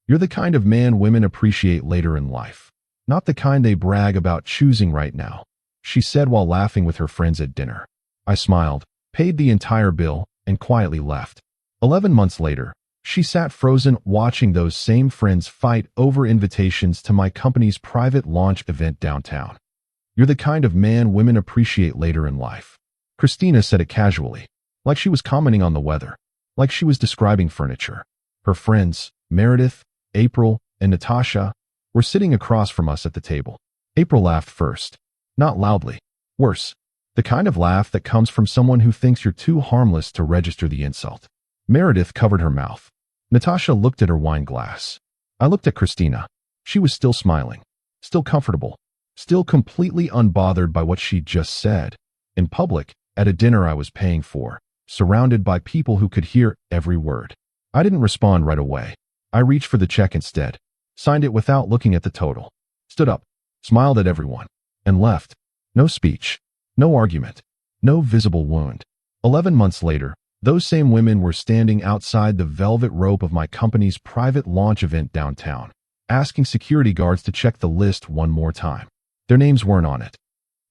You're the kind of man women appreciate later in life, not the kind they brag about choosing right now," she said while laughing with her friends at dinner. I smiled, paid the entire bill, and quietly left. 11 months later, she sat frozen watching those same friends fight over invitations to my company's private launch event downtown. "You're the kind of man women appreciate later in life." Christina said it casually, like she was commenting on the weather, like she was describing furniture. Her friends, Meredith, April, and Natasha, were sitting across from us at the table. April laughed first, not loudly. Worse, the kind of laugh that comes from someone who thinks you're too harmless to register the insult. Meredith covered her mouth. Natasha looked at her wine glass. I looked at Christina. She was still smiling, still comfortable, still completely unbothered by what she'd just said. In public, at a dinner I was paying for, surrounded by people who could hear every word. I didn't respond right away. I reached for the check instead, signed it without looking at the total, stood up, smiled at everyone, and left. No speech, no argument, no visible wound. 11 months later, those same women were standing outside the velvet rope of my company's private launch event downtown, asking security guards to check the list one more time. Their names weren't on it.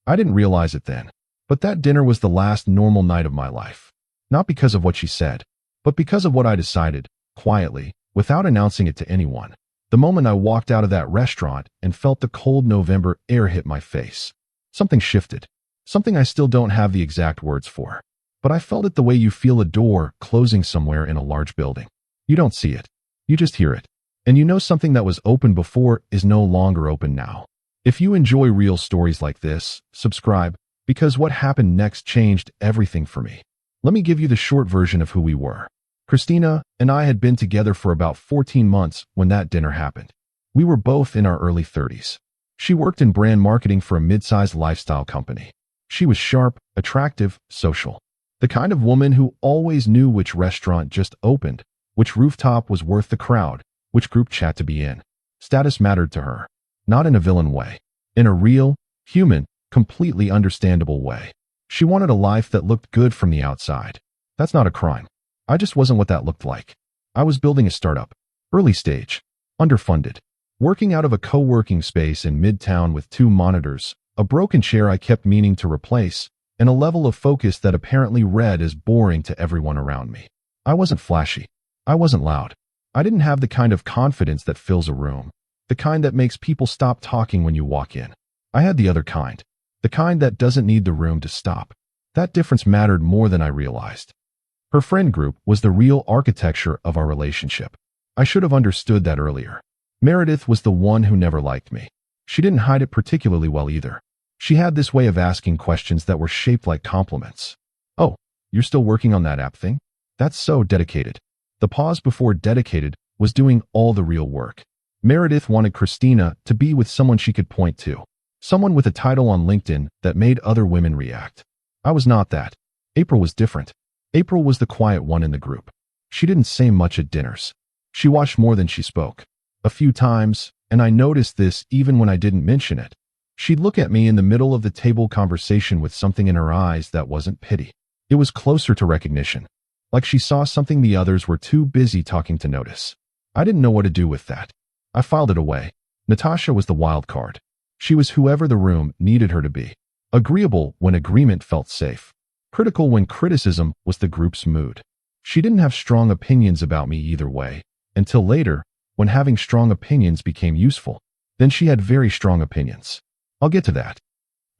I didn't realize it then, but that dinner was the last normal night of my life. Not because of what she said, but because of what I decided, quietly, without announcing it to anyone. The moment I walked out of that restaurant and felt the cold November air hit my face, something shifted. Something I still don't have the exact words for. But I felt it the way you feel a door closing somewhere in a large building. You don't see it. You just hear it. And you know something that was open before is no longer open now. If you enjoy real stories like this, subscribe, because what happened next changed everything for me. Let me give you the short version of who we were. Christina and I had been together for about 14 months when that dinner happened. We were both in our early 30s. She worked in brand marketing for a mid-sized lifestyle company. She was sharp, attractive, social. The kind of woman who always knew which restaurant just opened, which rooftop was worth the crowd, which group chat to be in. Status mattered to her, not in a villain way, in a real, human, completely understandable way. She wanted a life that looked good from the outside. That's not a crime. I just wasn't what that looked like. I was building a startup, early stage, underfunded, working out of a co-working space in Midtown with 2 monitors, a broken chair I kept meaning to replace, and a level of focus that apparently read as boring to everyone around me. I wasn't flashy. I wasn't loud. I didn't have the kind of confidence that fills a room, the kind that makes people stop talking when you walk in. I had the other kind, the kind that doesn't need the room to stop. That difference mattered more than I realized. Her friend group was the real architecture of our relationship. I should have understood that earlier. Meredith was the one who never liked me. She didn't hide it particularly well either. She had this way of asking questions that were shaped like compliments. "Oh, you're still working on that app thing? That's so dedicated." The pause before dedicated was doing all the real work. Meredith wanted Christina to be with someone she could point to, someone with a title on LinkedIn that made other women react. I was not that. April was different. April was the quiet one in the group. She didn't say much at dinners. She watched more than she spoke. A few times, and I noticed this even when I didn't mention it, she'd look at me in the middle of the table conversation with something in her eyes that wasn't pity. It was closer to recognition, like she saw something the others were too busy talking to notice. I didn't know what to do with that. I filed it away. Natasha was the wild card. She was whoever the room needed her to be. Agreeable when agreement felt safe. Critical when criticism was the group's mood. She didn't have strong opinions about me either way, until later, when having strong opinions became useful. Then she had very strong opinions. I'll get to that.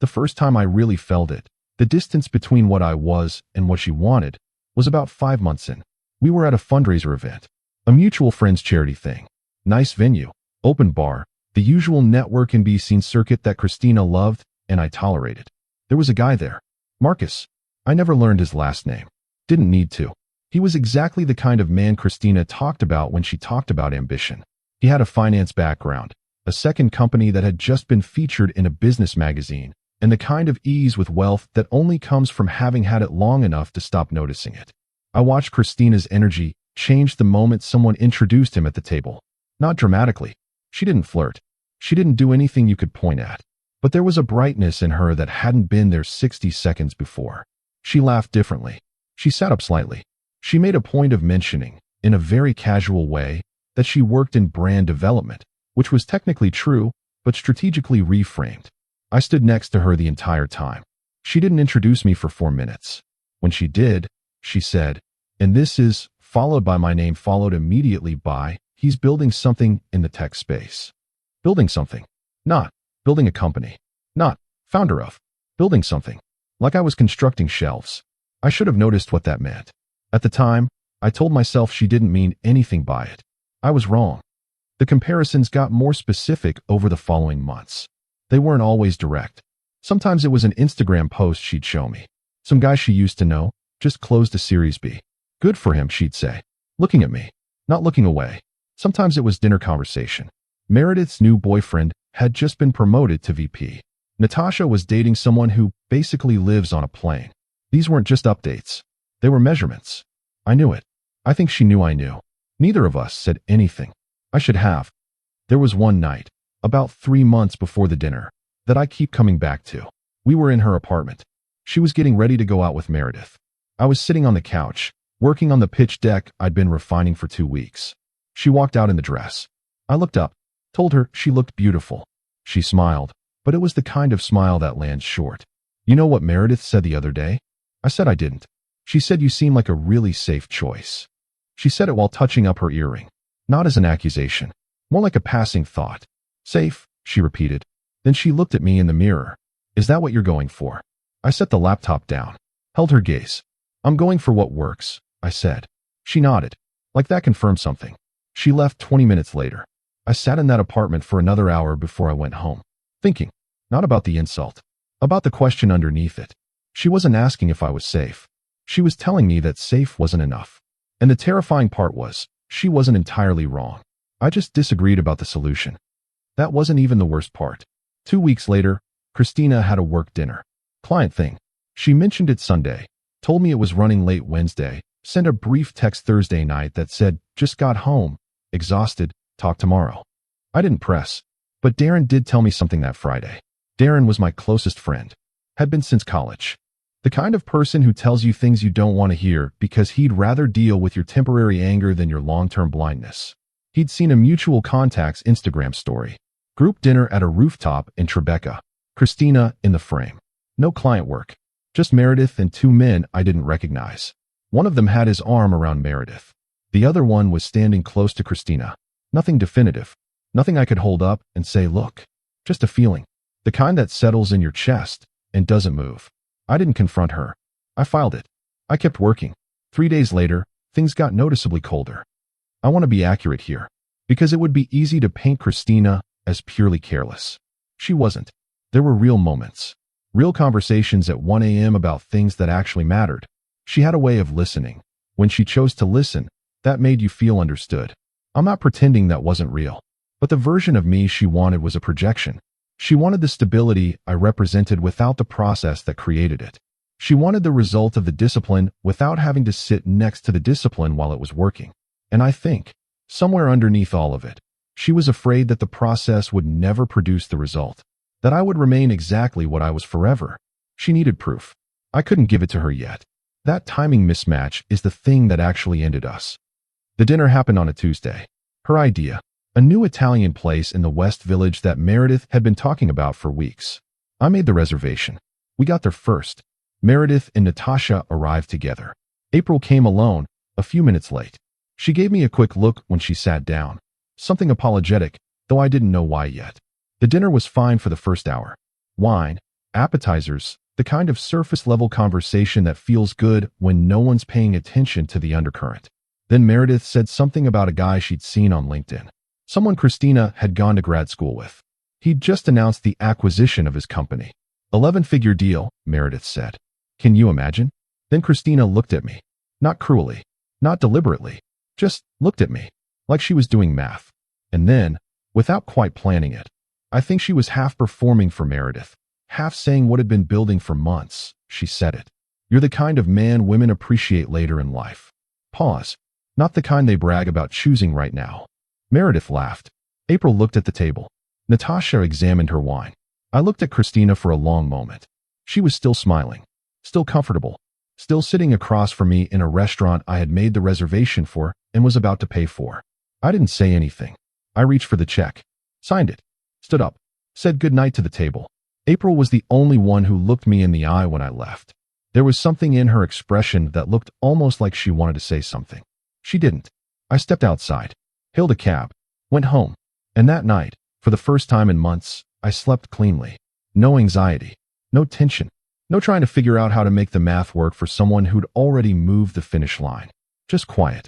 The first time I really felt it, the distance between what I was and what she wanted, was about 5 months in. We were at a fundraiser event, a mutual friends charity thing. Nice venue, open bar, the usual network and be seen circuit that Christina loved and I tolerated. There was a guy there, Marcus. I never learned his last name. Didn't need to. He was exactly the kind of man Christina talked about when she talked about ambition. He had a finance background, a second company that had just been featured in a business magazine, and the kind of ease with wealth that only comes from having had it long enough to stop noticing it. I watched Christina's energy change the moment someone introduced him at the table. Not dramatically. She didn't flirt. She didn't do anything you could point at. But there was a brightness in her that hadn't been there 60 seconds before. She laughed differently. She sat up slightly. She made a point of mentioning, in a very casual way, that she worked in brand development, which was technically true, but strategically reframed. I stood next to her the entire time. She didn't introduce me for 4 minutes. When she did, she said, "And this is," followed by my name, followed immediately by, "He's building something in the tech space." Building something. Not building a company. Not founder of. Building something. Like I was constructing shelves. I should have noticed what that meant. At the time, I told myself she didn't mean anything by it. I was wrong. The comparisons got more specific over the following months. They weren't always direct. Sometimes it was an Instagram post she'd show me. Some guy she used to know just closed a Series B. "Good for him," she'd say, looking at me, not looking away. Sometimes it was dinner conversation. Meredith's new boyfriend had just been promoted to VP. Natasha was dating someone who basically lives on a plane. These weren't just updates. They were measurements. I knew it. I think she knew I knew. Neither of us said anything. I should have. There was one night, about 3 months before the dinner, that I keep coming back to. We were in her apartment. She was getting ready to go out with Meredith. I was sitting on the couch, working on the pitch deck I'd been refining for 2 weeks. She walked out in the dress. I looked up, told her she looked beautiful. She smiled, but it was the kind of smile that lands short. "You know what Meredith said the other day?" I said I didn't. She said, "You seem like a really safe choice." She said it while touching up her earring. Not as an accusation, more like a passing thought. "Safe," she repeated. Then she looked at me in the mirror. "Is that what you're going for?" I set the laptop down, held her gaze. "I'm going for what works," I said. She nodded. Like that confirmed something. She left 20 minutes later. I sat in that apartment for another hour before I went home, thinking, not about the insult, about the question underneath it. She wasn't asking if I was safe. She was telling me that safe wasn't enough. And the terrifying part was, she wasn't entirely wrong. I just disagreed about the solution. That wasn't even the worst part. 2 weeks later, Christina had a work dinner. Client thing. She mentioned it Sunday, told me it was running late Wednesday, sent a brief text Thursday night that said, "Just got home, exhausted, talk tomorrow." I didn't press, but Darren did tell me something that Friday. Darren was my closest friend. Had been since college. The kind of person who tells you things you don't want to hear because he'd rather deal with your temporary anger than your long-term blindness. He'd seen a mutual contact's Instagram story. Group dinner at a rooftop in Tribeca. Christina in the frame. No client work. Just Meredith and 2 men I didn't recognize. One of them had his arm around Meredith. The other one was standing close to Christina. Nothing definitive. Nothing I could hold up and say, "Look." Just a feeling. The kind that settles in your chest and doesn't move. I didn't confront her. I filed it. I kept working. 3 days later, things got noticeably colder. I want to be accurate here, because it would be easy to paint Christina as purely careless. She wasn't. There were real moments. Real conversations at 1 a.m. about things that actually mattered. She had a way of listening. When she chose to listen, that made you feel understood. I'm not pretending that wasn't real. But the version of me she wanted was a projection. She wanted the stability I represented without the process that created it. She wanted the result of the discipline without having to sit next to the discipline while it was working. And I think, somewhere underneath all of it, she was afraid that the process would never produce the result. That I would remain exactly what I was forever. She needed proof. I couldn't give it to her yet. That timing mismatch is the thing that actually ended us. The dinner happened on a Tuesday. Her idea. A new Italian place in the West Village that Meredith had been talking about for weeks. I made the reservation. We got there first. Meredith and Natasha arrived together. April came alone, a few minutes late. She gave me a quick look when she sat down. Something apologetic, though I didn't know why yet. The dinner was fine for the first hour. Wine, appetizers, the kind of surface-level conversation that feels good when no one's paying attention to the undercurrent. Then Meredith said something about a guy she'd seen on LinkedIn. Someone Christina had gone to grad school with. He'd just announced the acquisition of his company. 11-figure deal, Meredith said. Can you imagine? Then Christina looked at me. Not cruelly. Not deliberately. Just looked at me. Like she was doing math. And then, without quite planning it, I think she was half performing for Meredith. Half saying what had been building for months. She said it. You're the kind of man women appreciate later in life. Pause. Not the kind they brag about choosing right now. Meredith laughed. April looked at the table. Natasha examined her wine. I looked at Christina for a long moment. She was still smiling. Still comfortable. Still sitting across from me in a restaurant I had made the reservation for and was about to pay for. I didn't say anything. I reached for the check, signed it, stood up, said goodnight to the table. April was the only one who looked me in the eye when I left. There was something in her expression that looked almost like she wanted to say something. She didn't. I stepped outside, hailed a cab, went home, and that night, for the first time in months, I slept cleanly. No anxiety, no tension, no trying to figure out how to make the math work for someone who'd already moved the finish line. Just quiet.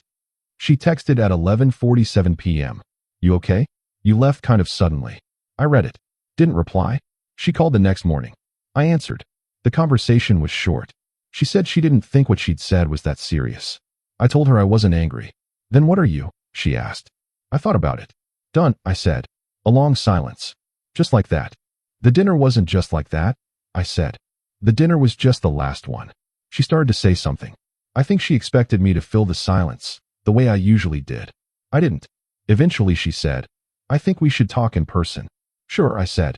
She texted at 11:47 p.m. You okay? You left kind of suddenly. I read it. Didn't reply. She called the next morning. I answered. The conversation was short. She said she didn't think what she'd said was that serious. I told her I wasn't angry. Then what are you? She asked. I thought about it. Done, I said. A long silence. Just like that. The dinner wasn't just like that, I said. The dinner was just the last one. She started to say something. I think she expected me to fill the silence, the way I usually did. I didn't. Eventually she said, I think we should talk in person. Sure, I said.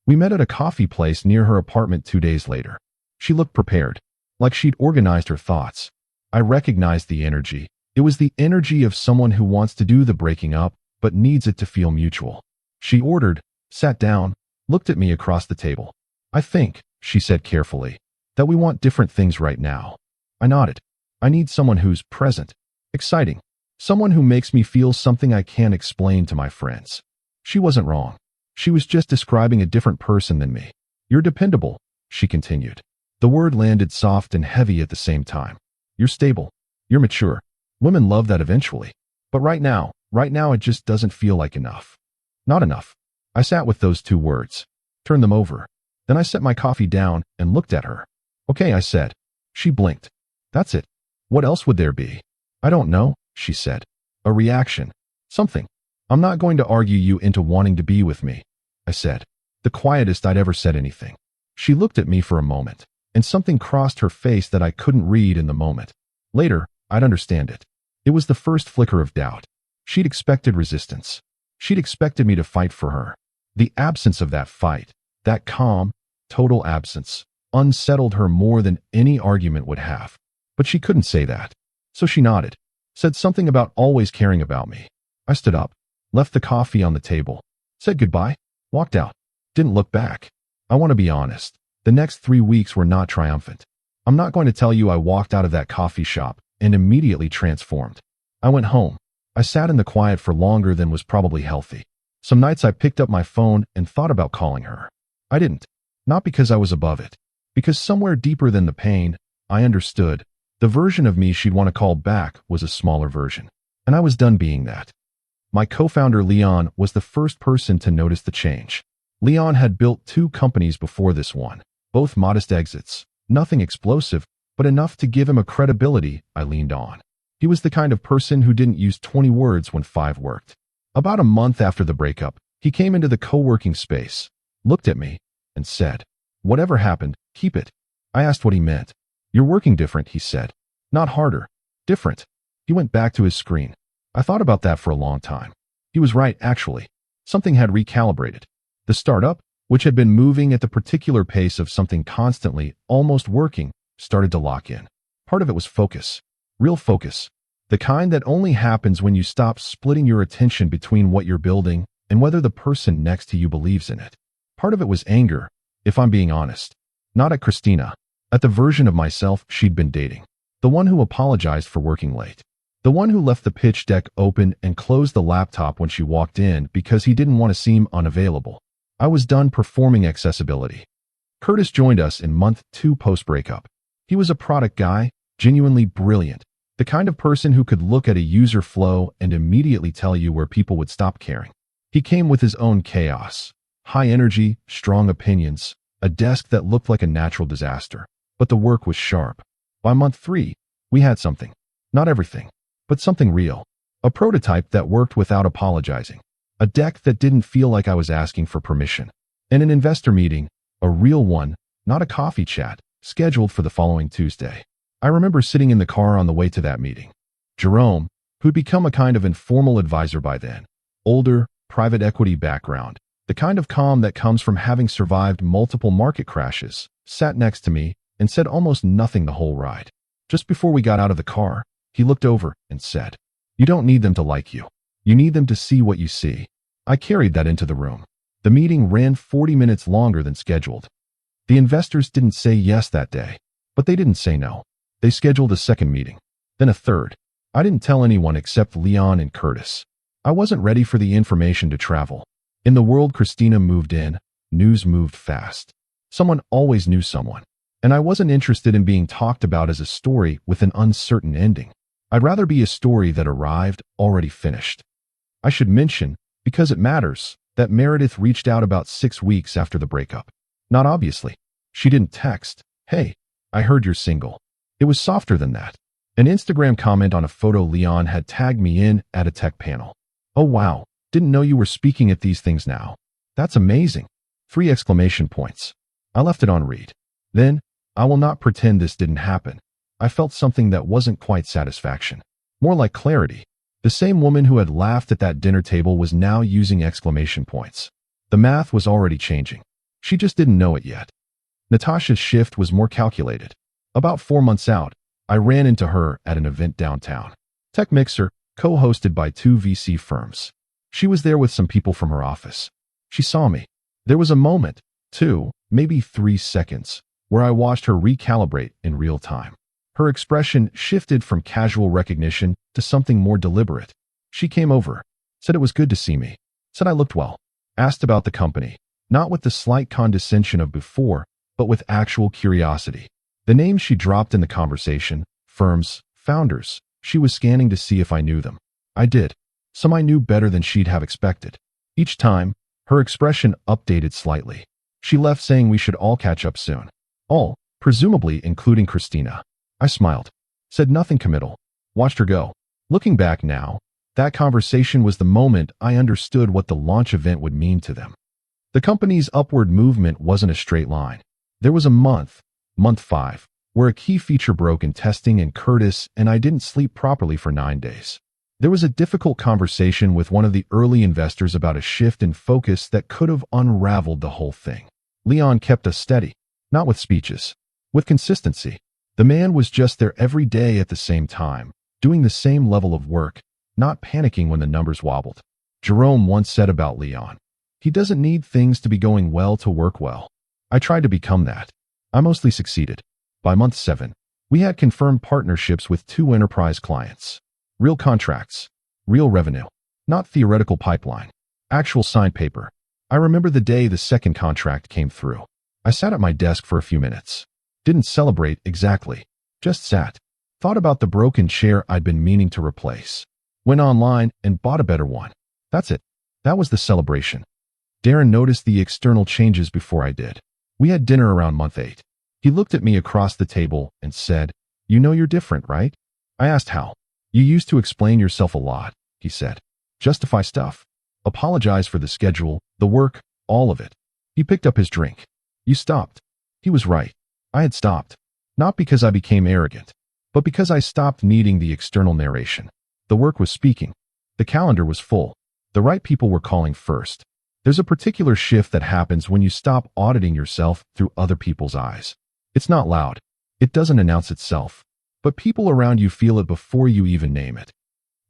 We met at a coffee place near her apartment 2 days later. She looked prepared, like she'd organized her thoughts. I recognized the energy. It was the energy of someone who wants to do the breaking up, but needs it to feel mutual. She ordered, sat down, looked at me across the table. I think, she said carefully, that we want different things right now. I nodded. I need someone who's present, exciting, someone who makes me feel something I can't explain to my friends. She wasn't wrong. She was just describing a different person than me. You're dependable, she continued. The word landed soft and heavy at the same time. You're stable. You're mature. Women love that eventually. But right now it just doesn't feel like enough. Not enough. I sat with those two words, turned them over. Then I set my coffee down and looked at her. Okay, I said. She blinked. That's it. What else would there be? I don't know, she said. A reaction. Something. I'm not going to argue you into wanting to be with me, I said. The quietest I'd ever said anything. She looked at me for a moment, and something crossed her face that I couldn't read in the moment. Later, I'd understand it. It was the first flicker of doubt. She'd expected resistance. She'd expected me to fight for her. The absence of that fight, that calm, total absence, unsettled her more than any argument would have. But she couldn't say that. So she nodded, said something about always caring about me. I stood up, left the coffee on the table, said goodbye, walked out, didn't look back. I want to be honest. The next 3 weeks were not triumphant. I'm not going to tell you I walked out of that coffee shop and immediately transformed. I went home. I sat in the quiet for longer than was probably healthy. Some nights I picked up my phone and thought about calling her. I didn't. Not because I was above it. Because somewhere deeper than the pain, I understood. The version of me she'd want to call back was a smaller version. And I was done being that. My co-founder Leon was the first person to notice the change. Leon had built 2 companies before this one, both modest exits. Nothing explosive, but enough to give him a credibility I leaned on. He was the kind of person who didn't use 20 words when 5 worked. About a month after the breakup, he came into the co-working space, looked at me, and said, "Whatever happened, keep it." I asked what he meant. "You're working different," he said. "Not harder. Different." He went back to his screen. I thought about that for a long time. He was right, actually. Something had recalibrated. The startup, which had been moving at the particular pace of something constantly, almost working, started to lock in. Part of it was focus. Real focus. The kind that only happens when you stop splitting your attention between what you're building and whether the person next to you believes in it. Part of it was anger, if I'm being honest. Not at Christina. At the version of myself she'd been dating. The one who apologized for working late. The one who left the pitch deck open and closed the laptop when she walked in because he didn't want to seem unavailable. I was done performing accessibility. Curtis joined us in month 2 post-breakup. He was a product guy, genuinely brilliant. The kind of person who could look at a user flow and immediately tell you where people would stop caring. He came with his own chaos. High energy, strong opinions, a desk that looked like a natural disaster. But the work was sharp. By month 3, we had something. Not everything, but something real. A prototype that worked without apologizing. A deck that didn't feel like I was asking for permission. And an investor meeting, a real one, not a coffee chat, scheduled for the following Tuesday. I remember sitting in the car on the way to that meeting. Jerome, who'd become a kind of informal advisor by then, older, private equity background, the kind of calm that comes from having survived multiple market crashes, sat next to me and said almost nothing the whole ride. Just before we got out of the car, he looked over and said, "You don't need them to like you. You need them to see what you see. I carried that into the room. The meeting ran 40 minutes longer than scheduled. The investors didn't say yes that day, but they didn't say no. They scheduled a second meeting, then a third. I didn't tell anyone except Leon and Curtis. I wasn't ready for the information to travel. In the world Christina moved in, news moved fast. Someone always knew someone, and I wasn't interested in being talked about as a story with an uncertain ending. I'd rather be a story that arrived already finished. I should mention, because it matters, that Meredith reached out about 6 weeks after the breakup. Not obviously. She didn't text, "Hey, I heard you're single." It was softer than that. An Instagram comment on a photo Leon had tagged me in at a tech panel. "Oh wow, didn't know you were speaking at these things now. That's amazing." 3 exclamation points. I left it on read. Then, I will not pretend this didn't happen. I felt something that wasn't quite satisfaction. More like clarity. The same woman who had laughed at that dinner table was now using exclamation points. The math was already changing. She just didn't know it yet. Natasha's shift was more calculated. About 4 months out, I ran into her at an event downtown. Tech Mixer, co-hosted by 2 VC firms. She was there with some people from her office. She saw me. There was a moment, 2, maybe 3 seconds, where I watched her recalibrate in real time. Her expression shifted from casual recognition to something more deliberate. She came over, said it was good to see me, said I looked well, asked about the company, not with the slight condescension of before, but with actual curiosity. The names she dropped in the conversation, firms, founders, she was scanning to see if I knew them. I did. Some I knew better than she'd have expected. Each time, her expression updated slightly. She left saying we should all catch up soon. All, presumably including Christina. I smiled, said nothing committal, watched her go. Looking back now, that conversation was the moment I understood what the launch event would mean to them. The company's upward movement wasn't a straight line. There was a month 5, where a key feature broke in testing and Curtis and I didn't sleep properly for 9 days. There was a difficult conversation with one of the early investors about a shift in focus that could have unraveled the whole thing. Leon kept us steady, not with speeches, with consistency. The man was just there every day at the same time, doing the same level of work, not panicking when the numbers wobbled. Jerome once said about Leon, "He doesn't need things to be going well to work well." I tried to become that. I mostly succeeded. By month 7, we had confirmed partnerships with 2 enterprise clients. Real contracts, real revenue, not theoretical pipeline, actual signed paper. I remember the day the second contract came through. I sat at my desk for a few minutes. Didn't celebrate exactly, just sat. Thought about the broken chair I'd been meaning to replace. Went online and bought a better one. That's it. That was the celebration. Darren noticed the external changes before I did. We had dinner around month 8. He looked at me across the table and said, "You know you're different, right?" I asked how. "You used to explain yourself a lot," he said. "Justify stuff. Apologize for the schedule, the work, all of it." He picked up his drink. "You stopped." He was right. I had stopped. Not because I became arrogant, but because I stopped needing the external narration. The work was speaking. The calendar was full. The right people were calling first. There's a particular shift that happens when you stop auditing yourself through other people's eyes. It's not loud. It doesn't announce itself. But people around you feel it before you even name it.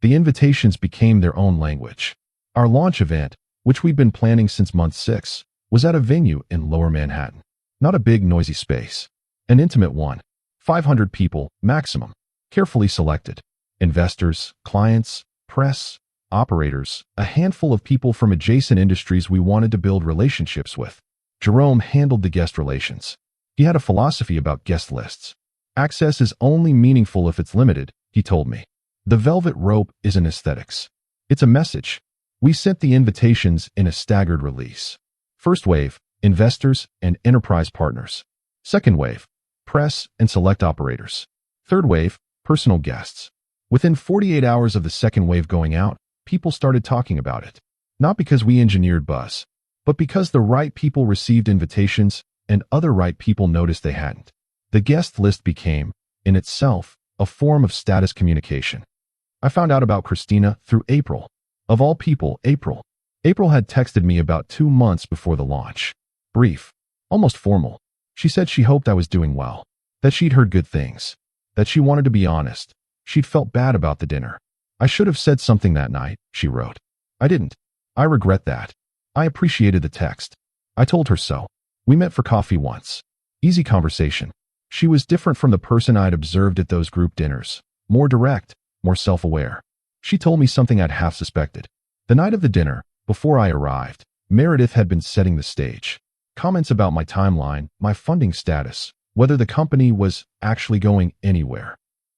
The invitations became their own language. Our launch event, which we'd been planning since month 6, was at a venue in Lower Manhattan. Not a big, noisy space. An intimate one. 500 people, maximum. Carefully selected. Investors, clients, press, operators, a handful of people from adjacent industries we wanted to build relationships with. Jerome handled the guest relations. He had a philosophy about guest lists. Access is only meaningful if it's limited, he told me. The velvet rope isn't aesthetics. It's a message. We sent the invitations in a staggered release. First wave, investors and enterprise partners. Second wave, press and select operators. Third wave, personal guests. Within 48 hours of the second wave going out, people started talking about it. Not because we engineered buzz, but because the right people received invitations and other right people noticed they hadn't. The guest list became, in itself, a form of status communication. I found out about Christina through April. Of all people, April. April had texted me about 2 months before the launch. Brief, almost formal. She said she hoped I was doing well, that she'd heard good things, that she wanted to be honest. She'd felt bad about the dinner. I should have said something that night, she wrote. I didn't. I regret that. I appreciated the text. I told her so. We met for coffee once. Easy conversation. She was different from the person I'd observed at those group dinners. More direct, more self-aware. She told me something I'd half suspected. The night of the dinner, before I arrived, Meredith had been setting the stage. Comments about my timeline, my funding status, whether the company was actually going anywhere.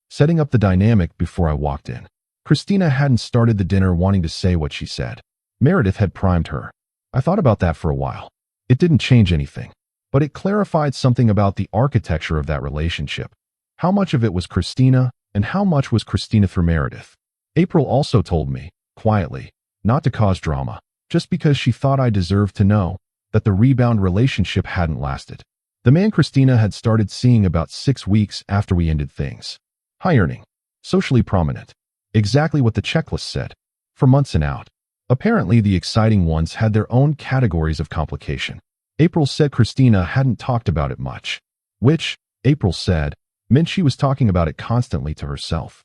Setting up the dynamic before I walked in. Christina hadn't started the dinner wanting to say what she said. Meredith had primed her. I thought about that for a while. It didn't change anything, but it clarified something about the architecture of that relationship. How much of it was Christina, and how much was Christina through Meredith? April also told me, quietly, not to cause drama, just because she thought I deserved to know, that the rebound relationship hadn't lasted. The man Christina had started seeing about 6 weeks after we ended things. High earning. Socially prominent. Exactly what the checklist said. For months and out. Apparently the exciting ones had their own categories of complication. April said Christina hadn't talked about it much. Which, April said, meant she was talking about it constantly to herself.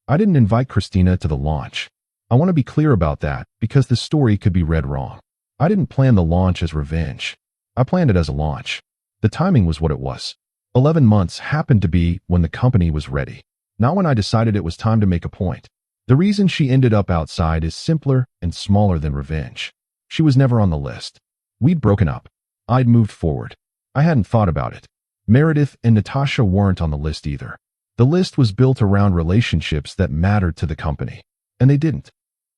I didn't invite Christina to the launch. I want to be clear about that because the story could be read wrong. I didn't plan the launch as revenge. I planned it as a launch. The timing was what it was. 11 months happened to be when the company was ready. Not when I decided it was time to make a point. The reason she ended up outside is simpler and smaller than revenge. She was never on the list. We'd broken up. I'd moved forward. I hadn't thought about it. Meredith and Natasha weren't on the list either. The list was built around relationships that mattered to the company. And they didn't.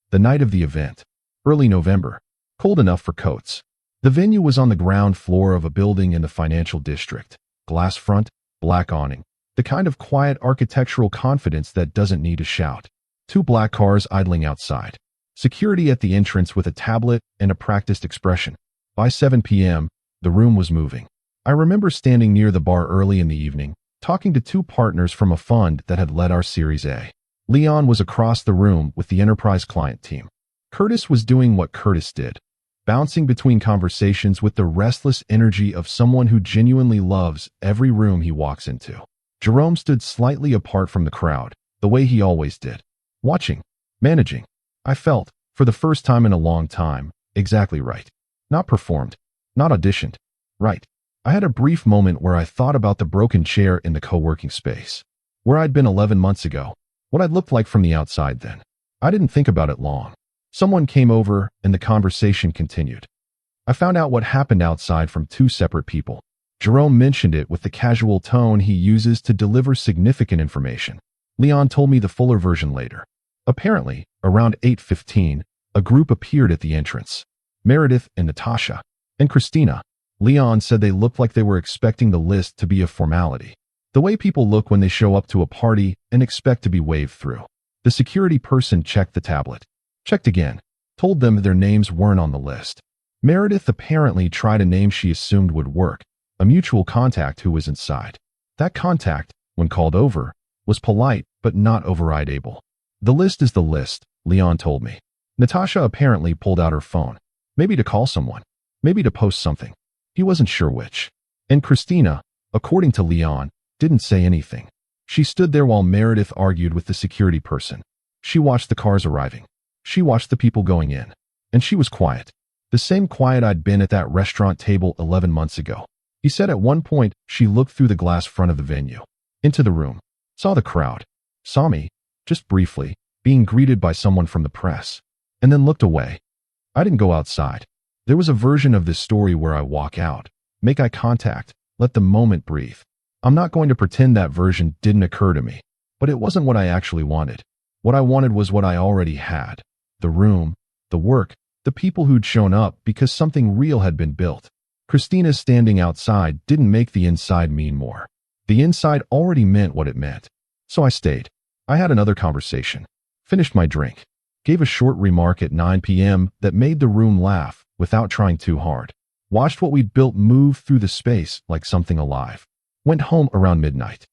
The night of the event. Early November. Cold enough for coats. The venue was on the ground floor of a building in the financial district. Glass front, black awning. The kind of quiet architectural confidence that doesn't need a shout. 2 black cars idling outside. Security at the entrance with a tablet and a practiced expression. By 7 p.m., the room was moving. I remember standing near the bar early in the evening, talking to 2 partners from a fund that had led our Series A. Leon was across the room with the enterprise client team. Curtis was doing what Curtis did, bouncing between conversations with the restless energy of someone who genuinely loves every room he walks into. Jerome stood slightly apart from the crowd, the way he always did. Watching. Managing. I felt, for the first time in a long time, exactly right. Not performed. Not auditioned. Right. I had a brief moment where I thought about the broken chair in the co-working space. Where I'd been 11 months ago. What I'd looked like from the outside then. I didn't think about it long. Someone came over and the conversation continued. I found out what happened outside from 2 separate people. Jerome mentioned it with the casual tone he uses to deliver significant information. Leon told me the fuller version later. Apparently, around 8:15, a group appeared at the entrance. Meredith and Natasha. And Christina. Leon said they looked like they were expecting the list to be a formality. The way people look when they show up to a party and expect to be waved through. The security person checked the tablet. Checked again. Told them their names weren't on the list. Meredith apparently tried a name she assumed would work. A mutual contact who was inside. That contact, when called over, was polite but not override able. The list is the list, Leon told me. Natasha apparently pulled out her phone. Maybe to call someone. Maybe to post something. He wasn't sure which. And Christina, according to Leon, didn't say anything. She stood there while Meredith argued with the security person. She watched the cars arriving. She watched the people going in. And she was quiet. The same quiet I'd been at that restaurant table 11 months ago. He said at one point she looked through the glass front of the venue. Into the room. Saw the crowd. Saw me, just briefly, being greeted by someone from the press. And then looked away. I didn't go outside. There was a version of this story where I walk out, make eye contact, let the moment breathe. I'm not going to pretend that version didn't occur to me, but it wasn't what I actually wanted. What I wanted was what I already had. The room, the work, the people who'd shown up because something real had been built. Christina standing outside didn't make the inside mean more. The inside already meant what it meant. So I stayed. I had another conversation. Finished my drink. Gave a short remark at 9 p.m. that made the room laugh without trying too hard. Watched what we'd built move through the space like something alive. Went home around midnight.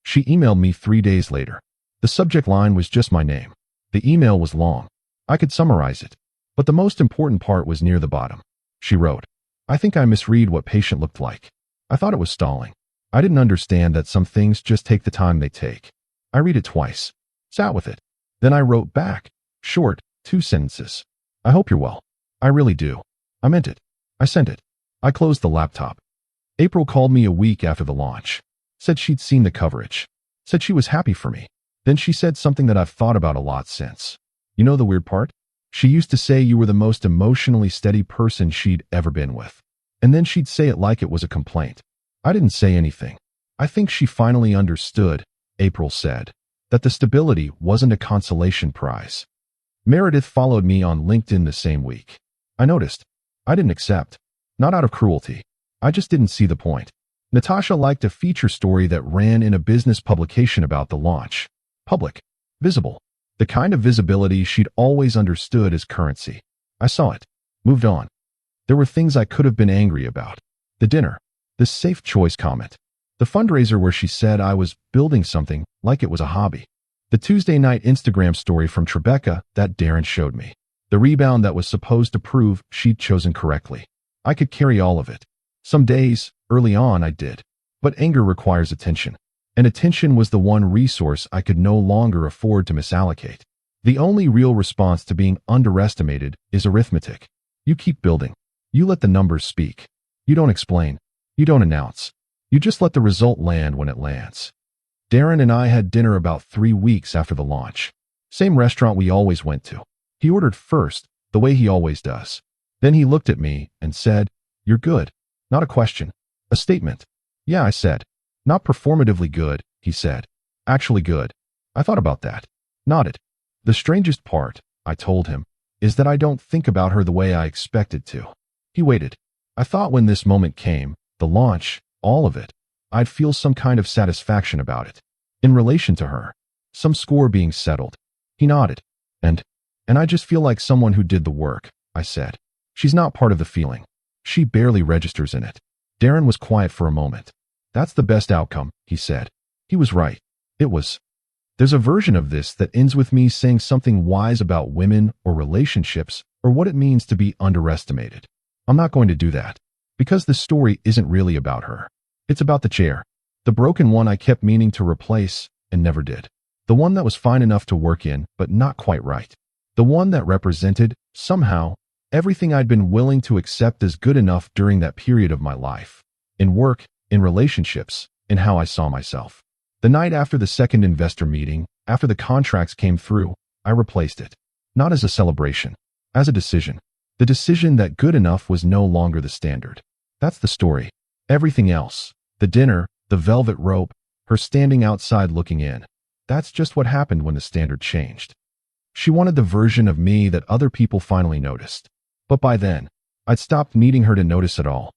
She emailed me 3 days later. The subject line was just my name. The email was long. I could summarize it. But the most important part was near the bottom. She wrote, I think I misread what patient looked like. I thought it was stalling. I didn't understand that some things just take the time they take. I read it twice. Sat with it. Then I wrote back. Short, 2 sentences. I hope you're well. I really do. I meant it. I sent it. I closed the laptop. April called me a week after the launch. Said she'd seen the coverage. Said she was happy for me. Then she said something that I've thought about a lot since. You know the weird part? She used to say you were the most emotionally steady person she'd ever been with. And then she'd say it like it was a complaint. I didn't say anything. I think she finally understood, April said, that the stability wasn't a consolation prize. Meredith followed me on LinkedIn the same week. I noticed. I didn't accept. Not out of cruelty. I just didn't see the point. Natasha liked a feature story that ran in a business publication about the launch. Public. Visible. The kind of visibility she'd always understood as currency. I saw it. Moved on. There were things I could have been angry about. The dinner. The safe choice comment. The fundraiser where she said I was building something like it was a hobby. The Tuesday night Instagram story from Tribeca that Darren showed me. The rebound that was supposed to prove she'd chosen correctly. I could carry all of it. Some days, early on, I did. But anger requires attention. And attention was the one resource I could no longer afford to misallocate. The only real response to being underestimated is arithmetic. You keep building. You let the numbers speak. You don't explain. You don't announce. You just let the result land when it lands. Darren and I had dinner about 3 weeks after the launch. Same restaurant we always went to. He ordered first, the way he always does. Then he looked at me and said, "You're good." Not a question. A statement. Yeah, I said. Not performatively good, he said. Actually good. I thought about that. Nodded. The strangest part, I told him, is that I don't think about her the way I expected to. He waited. I thought when this moment came, the launch, all of it, I'd feel some kind of satisfaction about it. In relation to her. Some score being settled. He nodded. And I just feel like someone who did the work, I said. She's not part of the feeling. She barely registers in it. Darren was quiet for a moment. That's the best outcome, he said. He was right. It was. There's a version of this that ends with me saying something wise about women or relationships or what it means to be underestimated. I'm not going to do that. Because this story isn't really about her. It's about the chair. The broken one I kept meaning to replace and never did. The one that was fine enough to work in, but not quite right. The one that represented, somehow, everything I'd been willing to accept as good enough during that period of my life. In work, in relationships, in how I saw myself. The night after the second investor meeting, after the contracts came through, I replaced it. Not as a celebration. As a decision. The decision that good enough was no longer the standard. That's the story. Everything else. The dinner, the velvet rope, her standing outside looking in. That's just what happened when the standard changed. She wanted the version of me that other people finally noticed. But by then, I'd stopped needing her to notice at all.